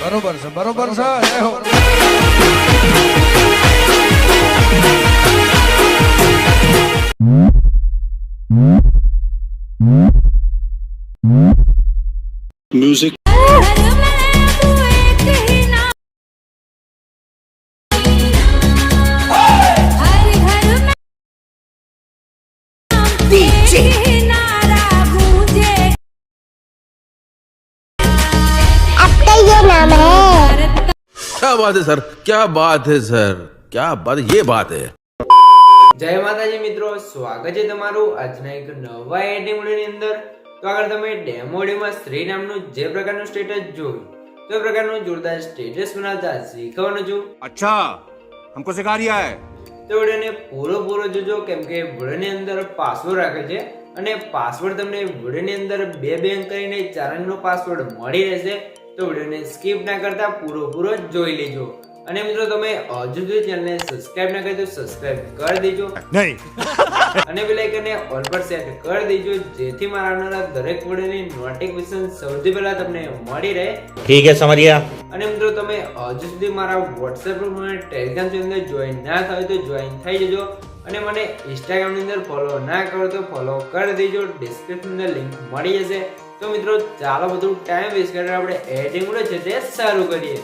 બરોબર છે બરોબર છે જય હો म्यूजिक आपका ये नाम है? क्या बात है सर, क्या बात है सर, क्या बात, ये बात है। જય માતાજી મિત્રો, સ્વાગત છે તમારું આજના એક નવા એડિટિંગ વિડિયોની અંદર। તો આગળ તમે ડેમો વિડિયોમાં શ્રી નામનું જે પ્રકારનું સ્ટેટસ જોયું તો એ પ્રકારનું જોરદાર સ્ટેટસ બનાવતા શીખવાનું છું। अच्छा हमको सिखा रिया है। તો વિડિયોને પૂરો જોજો, કેમ કે વિડિયોની અંદર પાસવર્ડ રાખે છે અને પાસવર્ડ તમને વિડિયોની અંદર બે અંક કરીને 4 અંકનો પાસવર્ડ મળી રહેશે। તો વિડિયોને સ્કીપ ના કરતા પૂરો જોઈ લેજો। અને મિત્રો તમે હજુ સુધી ચેનલને સબસ્ક્રાઇબ ના કરી તો સબસ્ક્રાઇબ કરી દેજો नहीं અને બેલ આઇકનને ઓલ પર સેટ કરી દેજો, જેથી મારા આવનારા દરેક વિડિયોની નોટિફિકેશન સૌથી પહેલા તમને મળી રહે। ठीक है समझ गया। અને મિત્રો તમે હજુ સુધી મારા WhatsApp ગ્રુપ અને Telegram ચેનલ અંદર જોઈન ના થયો તો જોઈન થઈ જજો અને મને Instagram ની અંદર ફોલો ના કરો તો ફોલો કરી દેજો, ડિસ્ક્રિપ્શન ની લિંક મળી જશે। તો મિત્રો ચાલો બધું ટાઈમ વેસ્ટ કરીને આપણે એડિટિંગ વિડિયો છે તે શરૂ કરીએ।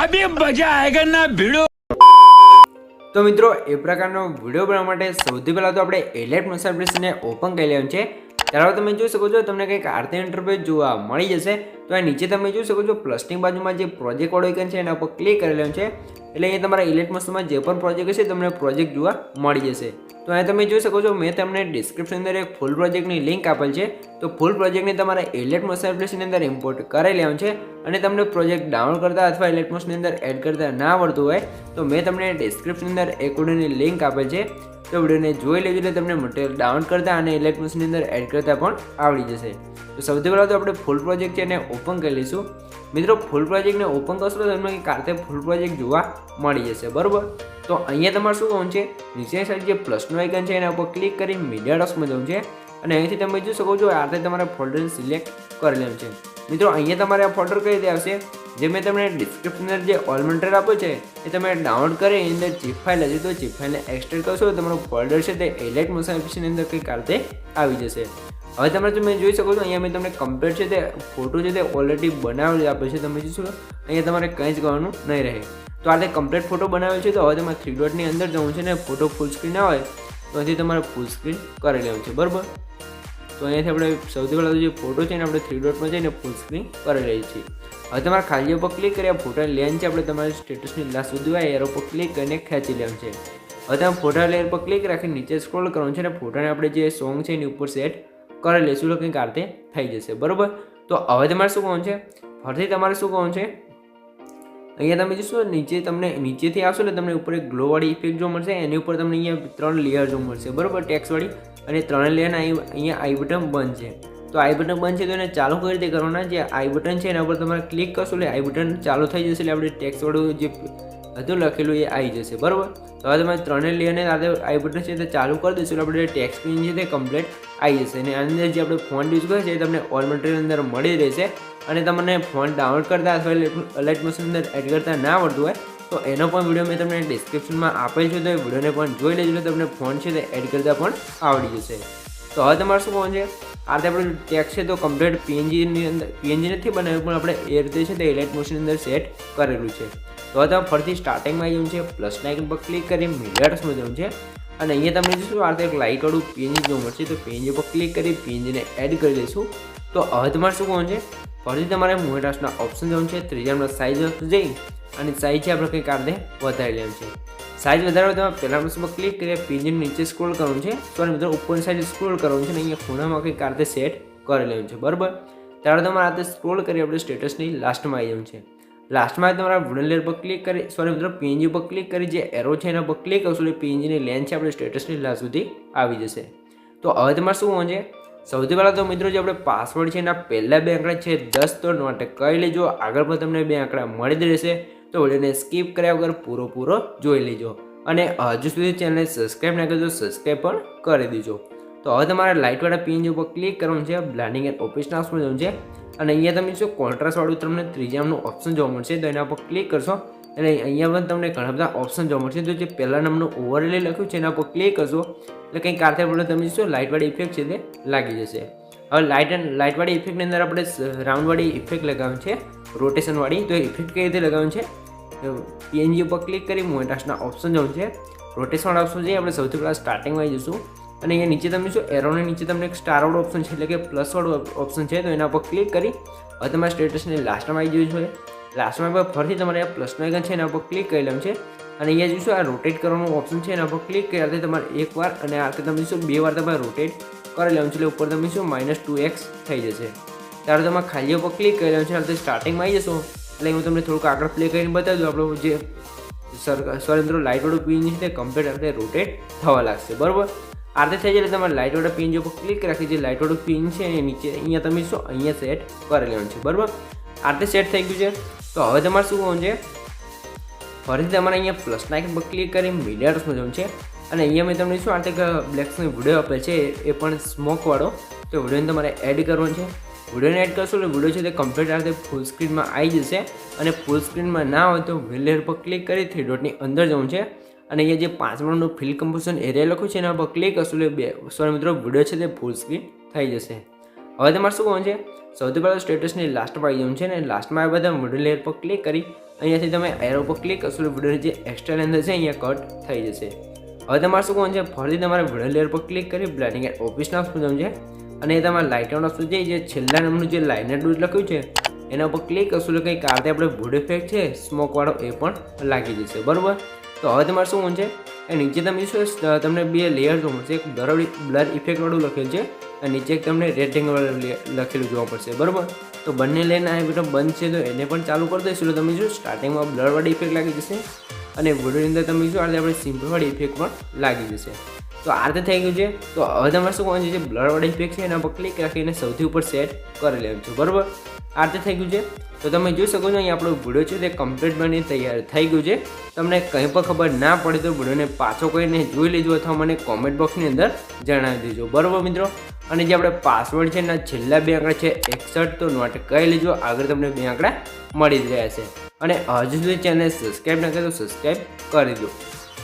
अभी मजा आएगा ना भिड़ो। તો મિત્રો એ પ્રકારનો વિડિયો બનાવવા માટે સૌથી પહેલા તો આપણે ઇલેક્ટ્રોનિક એપ્લિકેશનને ઓપન કરી લેવાનું છે। ત્યારબાદ તમે જોઈ શકો છો તમને કંઈક આરતી ઇન્ટરફેસ જોવા મળી જશે। તો આ નીચે તમે જોઈ શકો છો પ્લસની બાજુમાં જે પ્રોજેક્ટ વાળો આઇકન છે એના ઉપર ક્લિક કરી લેવાનું છે, એટલે અહીંયા તમારા ઇલેક્ટ્રોનિકમાં જે પણ પ્રોજેક્ટ હશે તમને પ્રોજેક્ટ જોવા મળી જશે। તો અહીંયા તમે જોઈ શકો છો મેં તમને ડિસ્ક્રિપ્શન અંદર એક ફૂલ પ્રોજેક્ટની લિંક આપેલ છે। તો ફૂલ પ્રોજેક્ટને તમારે ઇલેક્ટ્રોનિક એપ્લિકેશનની અંદર ઇમ્પોર્ટ કરી લેવાનું છે અને તમને પ્રોજેક્ટ ડાઉનલોડ કરતા અથવા ઇલેક્ટ્રોનિકની અંદર એડ કરતા ના આવડતું હોય તો મેં તમને ડિસ્ક્રિપ્શન અંદર એક વિડિયોની લિંક આપેલ છે। તો વિડિયોને જોઈ લેજો એટલે તમને મટીરિયલ ડાઉનલોડ કરતા અને ઇલેક્ટ્રોનિક્સની અંદર એડ કરતા પણ આવડી જશે। તો સૌથી પહેલાં તો આપણે ફૂલ પ્રોજેક્ટ છે એને ઓપન કરી લઈશું। મિત્રો ફૂલ પ્રોજેક્ટને ઓપન કરશો તો તમને કારતે ફૂલ પ્રોજેક્ટ જોવા મળી જશે, બરોબર। તો અહીંયા તમારે શું કરવાનું છે, નીચેની સાઈડ જે પ્લસનું આઇકન છે એના ઉપર ક્લિક કરી મીડિયા ડોક્સમાં જવું છે અને અહીંથી તમે જોઈ શકો છો આ રીતે તમારા ફોલ્ડર સિલેક્ટ કરી લેવાનું છે। મિત્રો અહીંયા તમારે આ ફોલ્ડર કઈ રીતે આવશે, જે મેં તમને ડિસ્ક્રિપ્શન અંદર જે ઓલ મટીરિયલ આપ્યો છે એ તમે ડાઉનલોડ કરી એની અંદર જીપ ફાઇલ હશે તો જીપ ફાઇલને એક્સટ્રેક્ટ કરશો તો તમારું ફોલ્ડર છે તે ઇલેક્ટ મોશન એપ્લિકેશનની અંદર કંઈક આ રીતે આવી જશે। હવે તમે જોઈ શકો છો અહીંયા મેં તમને કમ્પ્લીટ છે તે ફોટો છે તે ઓલરેડી બનાવેલ આપ્યો છે, તમે જોશો અહીંયા તમારે કંઈ જ કરવાનું નહીં રહે। તો આ રીતે કમ્પ્લીટ ફોટો બનાવેલ છે, તો હવે તમારે 3 ડોટની અંદર જવું છે ને ફોટો ફૂલ સ્ક્રીન ના હોય તો અહીંથી તમારે ફૂલ સ્ક્રીન કરી લેવું છે, બરાબર। તો અહીંયાથી આપણે સૌથી પહેલાં જે ફોટો છે ને આપણે 3 ડોટમાં જઈને ફૂલ સ્ક્રીન કરી લઈએ છીએ। હવે તમારે ખાલી ઉપર ક્લિક કરી આ ફોટા લેન છે આપણે તમારી સ્ટેટસની લાસ્ટ સુધી હોય એરો પર ક્લિક કરીને ખેંચી લેવાનું છે। હવે તમે ફોટા લેયર પર ક્લિક રાખી નીચે સ્ક્રોલ કરવાનું છે અને ફોટાને આપણે જે સોંગ છે એની ઉપર સેટ કરી લઈશું તો કંઈક આ રીતે થઈ જશે, બરાબર। તો હવે તમારે શું કરવાનું છે, ફરીથી તમારે શું કરવાનું છે, અહીંયા તમે જોશો નીચે તમને નીચેથી આવશો એટલે તમને ઉપર એક ગ્લોવાળી ઇફેક્ટ જોવા મળશે, એની ઉપર તમને અહીંયા 3 લેયર જોવા મળશે, બરાબર, ટેક્સવાળી, અને 3 લેયરના અહીંયા આઈ બટન બંધ છે। તો આઈ બટન બંધ છે તો એને ચાલુ કઈ રીતે કરવાના, જે આઈ બટન છે એના ઉપર તમારે ક્લિક કરશો એટલે આઈ બટન ચાલુ થઈ જશે, એટલે આપણે ટેક્સવાળું જે હતું લખેલું એ આવી જશે, બરાબર। તો હવે તમારે 3 લેયરને સાથે આઈ બટન છે તે ચાલુ કરી દઈશું એટલે આપણે ટેક્સ પેન છે તે કમ્પ્લીટ આવી જશે અને આની અંદર જે આપણે ફોન્ટ યુઝ કરીએ છીએ એ તમને ઓલ મટીરિયલ અંદર મળી રહેશે અને તમને ફોન્ટ ડાઉનલોડ કરતા અથવા ઇલેક્ટ મોશન અંદર એડ કરતા ના આવડતું હોય તો એનો પણ વિડીયો મેં તમને ડિસ્ક્રિપ્શનમાં આપેલ છે, તો એ વિડીયોને પણ જોઈ લેજો એટલે તમને ફોન્ટ છે તે એડ કરતા પણ આવડી જશે। તો હવે તમારે શું કરવાનું છે, આ રીતે આપણે ટેક્સ છે તો કમ્પ્લીટ પીએનજીની અંદર પીએનજી નથી બનાવ્યું પણ આપણે એ રીતે છે તે ઇલેક્ટ મોશનની અંદર સેટ કરેલું છે। તો હવે તમે ફરીથી સ્ટાર્ટિંગમાં આવી જવું છે, પ્લસના આઇકન પર ક્લિક કરી મીડિયા ડોક્સમાં જવું છે અને અહીંયા તમને જોશું આ રીતે એક લાઇટવાળું પીએનજી જોવા મળશે, તો પીએનજી પર ક્લિક કરી પીએનજીને એડ કરી લઈશું। તો હવે તમારે શું કરવાનું છે, ફરીથી તમારે મૂવી ડોક્સના ઓપ્શન જવું છે, ત્રીજા નંબર સાઇઝ જઈ અને સાઇઝ છે આપણે કંઈક આ રીતે વધારી લેવાનું છે। સાઇઝ વધારવા તમારે પહેલા વસ્તુ પર ક્લિક કરી પીએનજી નીચે સ્ક્રોલ કરવાનું છે, સોરી મિત્રો ઉપરની સાઈડ સ્ક્રોલ કરવાનું છે અને અહીંયા ખૂણામાં કંઈક આ રીતે સેટ કરી લેવાનું છે, બરાબર। ત્યારે તમારે આ રીતે સ્ક્રોલ કરી આપણે સ્ટેટસની લાસ્ટમાં આવી જવું છે। લાસ્ટમાં તમારા વુડન લેયર પર ક્લિક કરી સોરી મિત્રો પીએનજી પર ક્લિક કરી જે એરો છે એના પર ક્લિક કરશો એટલે પીએનજીની લેન્થ છે આપણે સ્ટેટસની લાસ્ટ સુધી આવી જશે। તો હવે તમારે શું હોવું છે, સૌથી પહેલાં તો મિત્રો જે આપણે પાસવર્ડ છે એના પહેલા 2 આંકડા છે 10 તો નોટ કરી લેજો, આગળ પણ તમને 2 આંકડા મળી જ રહેશે। તો વિડીયોને સ્કીપ કર્યા વગર પૂરો જોઈ લેજો અને હજુ સુધી ચેનલને સબસ્ક્રાઈબ ના કરી તો સબસ્ક્રાઈબ પણ કરી દેજો। તો હવે તમારે લાઇટવાળા પીએનજી ઉપર ક્લિક કરવાનું છે, બ્લેન્ડિંગ એન્ડ ઓપરેશન ઓપ્શનમાં જવાનું છે અને અહીંયા તમે શું કોન્ટ્રાસ્ટવાળું તમને ત્રીજાનું ઓપ્શન જોવા મળશે, તો એના પર ક્લિક કરશો અને અહીંયા પણ તમને ઘણા બધા ઓપ્શન જોવા મળશે. તો જે પહેલા નંબરનું ઓવરલે લખ્યું છે એના પર ક્લિક કરશો એટલે કંઈક આર્થે પડે તમે શું લાઇટવાળી ઇફેક્ટ છે તે લાગી જશે. હવે લાઇટવાળી ઇફેક્ટની અંદર આપણે રાઉન્ડવાળી ઇફેક્ટ લગાવવાની છે, રોટેશનવાળી. તો ઇફેક્ટ કઈ રીતે લગાવવાની છે, પીએનજી ઉપર ક્લિક કરી મોટાસના ઓપ્શન જવું છે, રોટેશનવાળા ઓપ્શન છે. આપણે સૌથી પહેલાં સ્ટાર્ટિંગમાં આવી જઈશું અને અહીંયા નીચે તમે શું એરોની નીચે તમને એક સ્ટારવાળો ઓપ્શન છે એટલે કે પ્લસવાળું ઓપ્શન છે, તો એના પર ક્લિક કરી હવે તમારા સ્ટેટસને લાસ્ટમાં આવી જવું છે. લાસ્ટમાં ફરીથી તમારે આ પ્લસનો આઇકન છે એના પર ક્લિક કરી લેવાનું છે અને અહીંયા જોઈશું આ રોટેટ કરવાનું ઓપ્શન છે એના પર ક્લિક કર્યા તમારે એકવાર અને આ રીતે તમે શું 2 વાર તમારે રોટેટ કરી લેવાનું છે એટલે ઉપર તમે શું -2x થઈ જશે. ત્યારે તમારે ખાલી ઉપર ક્લિક કરી લેવાનું છે એટલે સ્ટાર્ટિંગમાં આવી જશો એટલે હું તમને થોડુંક આગળ પ્લે કરીને બતાવી દઉં. આપણું જે સોરી મિત્રો લાઇટવાળું પિન છે તે કમ્પ્લીટ આપણે રોટેટ થવા લાગશે. બરાબર, આ રીતે થઈ જાય એટલે તમારે લાઇટવાળા પિન ઉપર ક્લિક રાખી જે લાઇટવાળું પિન છે એ નીચે અહીંયા તમે શું અહીંયા સેટ કરી લેવાનું છે. બરાબર, આ રીતે સેટ થઈ ગયું છે. તો હવે તમારે શું કરવાનું છે, ફરીથી તમારે અહીંયા પ્લસના આઇકન પર ક્લિક કરી મીડિયામાં જવાનું છે અને અહીંયા મેં તમને શું આ બ્લેક્સનો વિડીયો આપેલ છે એ પણ સ્મોકવાળો, તો વિડીયોને તમારે એડ કરવાનો છે. વિડીયોને એડ કરશો એટલે વિડીયો છે તે કમ્પ્લીટ આ રીતે ફૂલ સ્ક્રીનમાં આવી જશે અને ફૂલ સ્ક્રીનમાં ના હોય તો વ્હીલ પર ક્લિક કરી 3 ડોટની અંદર જવું છે અને અહીંયા જે 5 મિનિટનું ફિલ કમ્પોઝિશન એરિયા લખ્યું છે એના પર ક્લિક કરશો એટલે મિત્રો વિડીયો છે તે ફૂલ સ્ક્રીન થઈ જશે. હવે તમારે શું કરવાનું છે, સૌથી પહેલાં સ્ટેટસની લાસ્ટમાં આવી જવું છે અને લાસ્ટમાં આ બધા મિડલ લેયર પર ક્લિક કરી અહીંયાથી તમે એરો પર ક્લિક કરશો એટલે વિડીયોની જે એક્સ્ટ્રા લેન્થ છે અહીંયા કટ થઈ જશે. હવે તમારે શું કરવાનું છે, ફરીથી તમારે મિડલ લેયર પર ક્લિક કરી બ્લેન્ડિંગ એન્ડ ઓફિસના ઓપ્શન જવું છે અને એ તમારે લાઇટનો ઓપ્શન છે જે છેલ્લા નંબરનું જે લાઇનર ડૂઝ લખ્યું છે એના ઉપર ક્લિક કરશો એટલે કંઈક આ રીતે આપણે વુડ ઇફેક્ટ છે સ્મોકવાળો એ પણ લાગી જશે. બરાબર, તો હવે તમારે શું કરવાનું છે, એ નીચે તમે શું તમને 2 લેયર જોવા મળશે, એક બ્લર ઇફેક્ટવાળું લખેલું છે અને નીચે એક તમને રેક્ટેંગલ લખેલું જોવા પડશે. બરાબર, તો બંને લેન આ બેટો બંધ છે તો એને પણ ચાલુ કરી દઈશું એટલે તમે શું સ્ટાર્ટિંગમાં બ્લરવાળી ઇફેક્ટ લાગી જશે અને વિડીયોની અંદર તમે શું આપણે સિમ્પલવાળી ઇફેક્ટ પણ લાગી જશે. તો આ રીતે થઈ ગયું છે. તો હવે તમારે શું કરવાનું છે, જે બ્લરવાળી ઇફેક્ટ છે એના પર ક્લિક રાખીને સૌથી ઉપર સેટ કરી લેવાનું છે. બરાબર, આ રીતે થઈ ગયું છે. તો તમે જોઈ શકો છો અહીં આપણો વિડીયો છે તે કમ્પ્લીટ બની તૈયાર થઈ ગયું છે. તમને કંઈ પણ ખબર ના પડે તો વિડીયોને પાછો કરીને જોઈ લેજો અથવા મને કોમેન્ટ બોક્સની અંદર જણાવી દેજો. બરાબર મિત્રો, અને જે આપણે પાસવર્ડ છે એના છેલ્લા 2 આંકડા છે 61, તો નોટ કરી લેજો, આગળ તમને 2 આંકડા મળી જ રહ્યા છે. અને હજુ સુધી ચેનલ સબસ્ક્રાઈબ ના કરે તો સબસ્ક્રાઈબ કરી દો.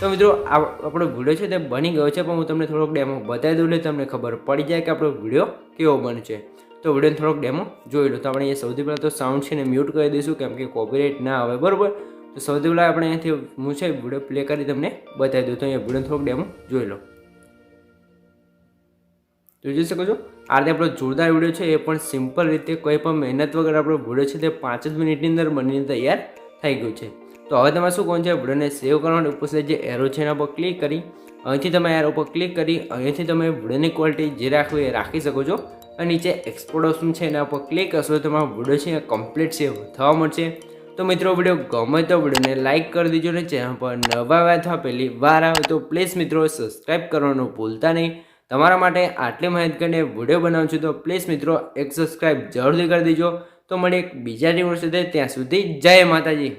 તો મિત્રો આપણો વિડીયો છે તે બની ગયો છે, પણ હું તમને થોડોક ડેમો બતાવી દઉં એટલે તમને ખબર પડી જાય કે આપણો વિડીયો કેવો બને છે. તો વિડીયોને થોડોક ડેમો જોઈ લો. તો આપણે અહીંયા સૌથી પહેલાં તો સાઉન્ડ છે ને મ્યુટ કરી દઈશું કેમ કે કોપીરાઇટ ના આવે. બરાબર, તો સૌથી પહેલાં આપણે અહીંયાથી હું છે વિડીયો પ્લે કરી તમને બતાવી દઉં. તો અહીંયા વિડીયોને થોડોક ડેમો જોઈ લો. તો જોઈ શકો છો આ રીતે આપણો જોરદાર વિડીયો છે એ પણ સિમ્પલ રીતે કોઈ પણ મહેનત વગર આપણો વિડીયો છે તે 5 જ મિનિટની અંદર બનીને તૈયાર થઈ ગયું છે. તો હવે તમારે શું કરવાનું છે, વિડીયોને સેવ કરવાનું ઉપર જે એરો છે એના પર ક્લિક કરી અહીંથી તમે એરો પર ક્લિક કરી અહીંથી તમે વિડીયોની ક્વોલિટી જે રાખવું એ રાખી શકો છો અને નીચે એક્સપોર્ટ ઓપ્શન છે એના પર ક્લિક કરશો તો તમારો વિડીયો છે કમ્પ્લીટ સેવ થવા મળશે. તો મિત્રો વિડીયો ગમે તો વિડીયોને લાઇક કરી દેજો ને ચેનલ પર નવા આવ્યા અથવા પહેલી વાર આવે તો પ્લીઝ મિત્રો સબસ્ક્રાઈબ કરવાનું ભૂલતા નહીં. તમારા માટે આટલી મહેનત કરીને વિડીયો બનાવું છું તો પ્લીઝ મિત્રો એક સબસ્ક્રાઈબ જરૂરથી કરી દેજો. તો મળીએ એક બીજા દિવસ સુધી, ત્યાં સુધી જય માતાજી.